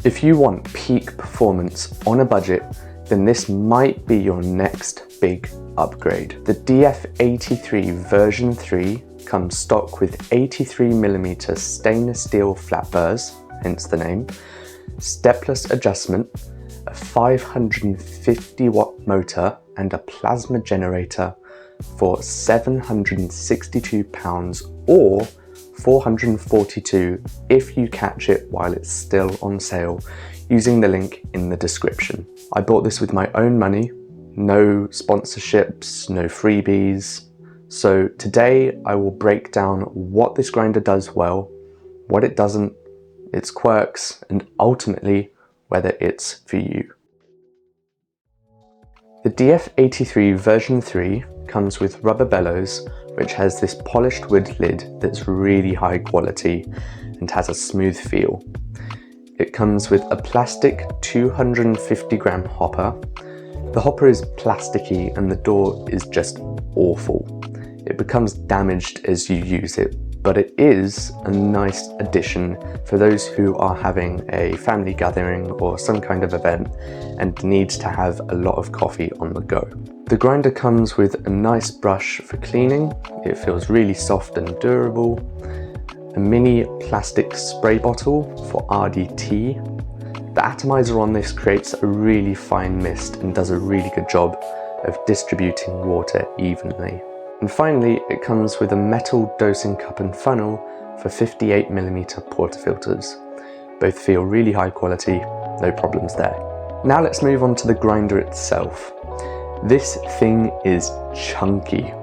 If you want peak performance on a budget, then this might be your next big upgrade. The DF83 version 3 comes stock with 83mm stainless steel flat burrs, hence the name, stepless adjustment, a 550 watt motor and a plasma generator for £762 or $442 if you catch it while it's still on sale using the link in the description. I bought this with my own money, no sponsorships, no freebies. So today I will break down what this grinder does well, what it doesn't, its quirks, and ultimately whether it's for you. The DF83 version 3 comes with rubber bellows, which has this polished wood lid that's really high quality and has a smooth feel. It comes with a plastic 250-gram hopper. The hopper is plasticky and the door is just awful. It becomes damaged as you use it, but it is a nice addition for those who are having a family gathering or some kind of event and needs to have a lot of coffee on the go. The grinder comes with a nice brush for cleaning. It feels really soft and durable. A mini plastic spray bottle for RDT. The atomizer on this creates a really fine mist and does a really good job of distributing water evenly. And finally, it comes with a metal dosing cup and funnel for 58mm portafilters. Both feel really high quality, no problems there. Now let's move on to the grinder itself. This thing is chunky.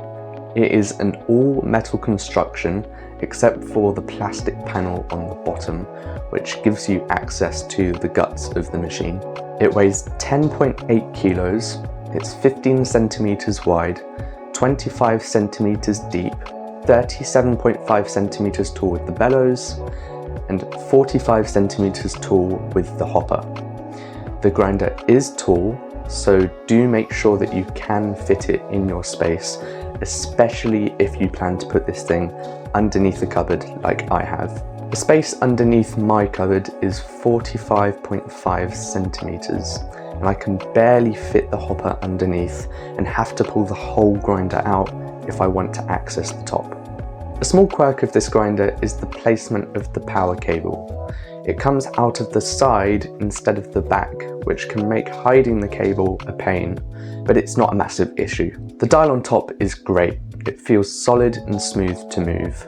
It is an all metal construction except for the plastic panel on the bottom, which gives you access to the guts of the machine. It weighs 10.8 kilos, it's 15 centimeters wide, 25 centimeters deep, 37.5 centimeters tall with the bellows, and 45 centimeters tall with the hopper. The grinder is tall, so do make sure that you can fit it in your space, especially if you plan to put this thing underneath a cupboard like I have. The space underneath my cupboard is 45.5 centimeters, and I can barely fit the hopper underneath and have to pull the whole grinder out if I want to access the top. A small quirk of this grinder is the placement of the power cable. It comes out of the side instead of the back, which can make hiding the cable a pain, but it's not a massive issue. The dial on top is great. It feels solid and smooth to move,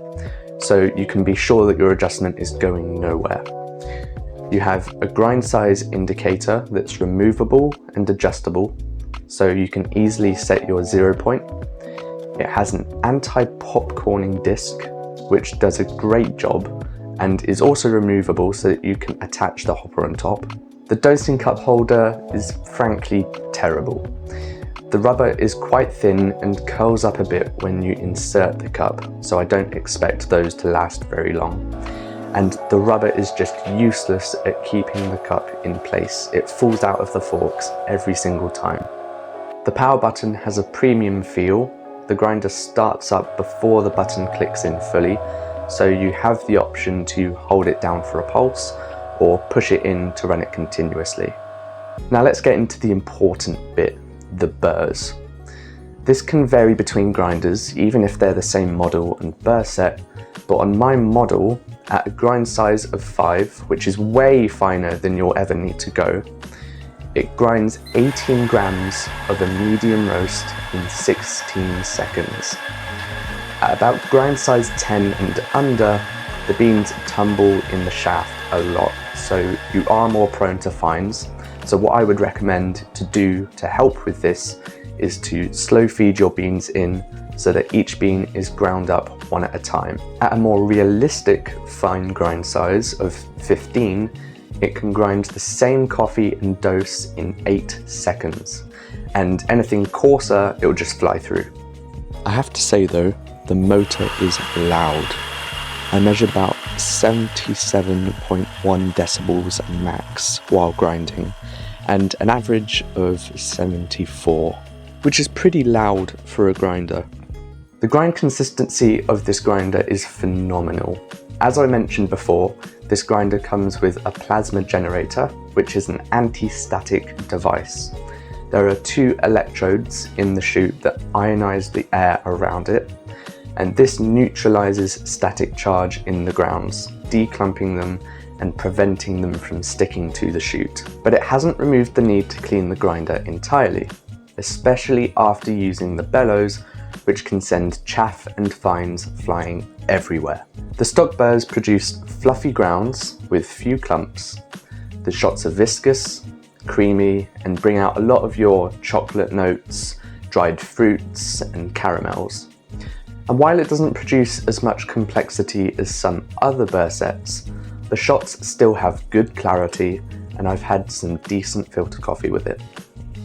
so you can be sure that your adjustment is going nowhere. You have a grind size indicator that's removable and adjustable, so you can easily set your 0 point. It has an anti-popcorning disc, which does a great job and is also removable so that you can attach the hopper on top. The dosing cup holder is frankly terrible. The rubber is quite thin and curls up a bit when you insert the cup, so I don't expect those to last very long. And the rubber is just useless at keeping the cup in place. It falls out of the forks every single time. The power button has a premium feel. The grinder starts up before the button clicks in fully, so you have the option to hold it down for a pulse or push it in to run it continuously. Now let's get into the important bit, the burrs. This can vary between grinders, even if they're the same model and burr set, but on my model, at a grind size of 5, which is way finer than you'll ever need to go, it grinds 18 grams of a medium roast in 16 seconds. At about grind size 10 and under, the beans tumble in the shaft a lot, so you are more prone to fines. So what I would recommend to do to help with this is to slow feed your beans in so that each bean is ground up one at a time. At a more realistic fine grind size of 15, it can grind the same coffee and dose in 8 seconds. And anything coarser, it'll just fly through. I have to say though, the motor is loud. I measured about 77.1 decibels max while grinding, and an average of 74, which is pretty loud for a grinder. The grind consistency of this grinder is phenomenal. As I mentioned before, This grinder comes with a plasma generator, which is an anti-static device. There are 2 electrodes in the chute that ionize the air around it, and this neutralizes static charge in the grounds, declumping them and preventing them from sticking to the chute. But it hasn't removed the need to clean the grinder entirely, especially after using the bellows, which can send chaff and fines flying everywhere. The stock burrs produce fluffy grounds with few clumps. The shots are viscous, creamy, and bring out a lot of your chocolate notes, dried fruits, and caramels. And while it doesn't produce as much complexity as some other burr sets, the shots still have good clarity, and I've had some decent filter coffee with it.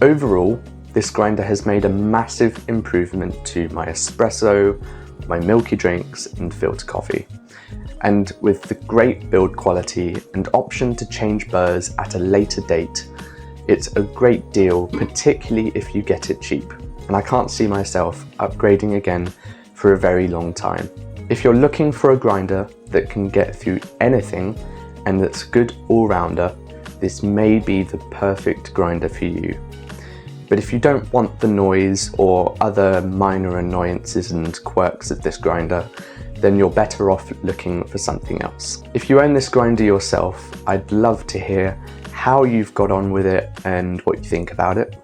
Overall, this grinder has made a massive improvement to my espresso, my milky drinks, and filter coffee. And with the great build quality and option to change burrs at a later date, it's a great deal, particularly if you get it cheap. And I can't see myself upgrading again for a very long time. If you're looking for a grinder that can get through anything and that's a good all-rounder, this may be the perfect grinder for you. But if you don't want the noise or other minor annoyances and quirks of this grinder, then you're better off looking for something else. If you own this grinder yourself, I'd love to hear how you've got on with it and what you think about it.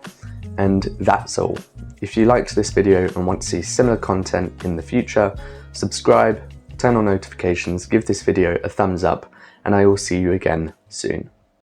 And that's all. If you liked this video and want to see similar content in the future, subscribe, turn on notifications, give this video a thumbs up, and I will see you again soon.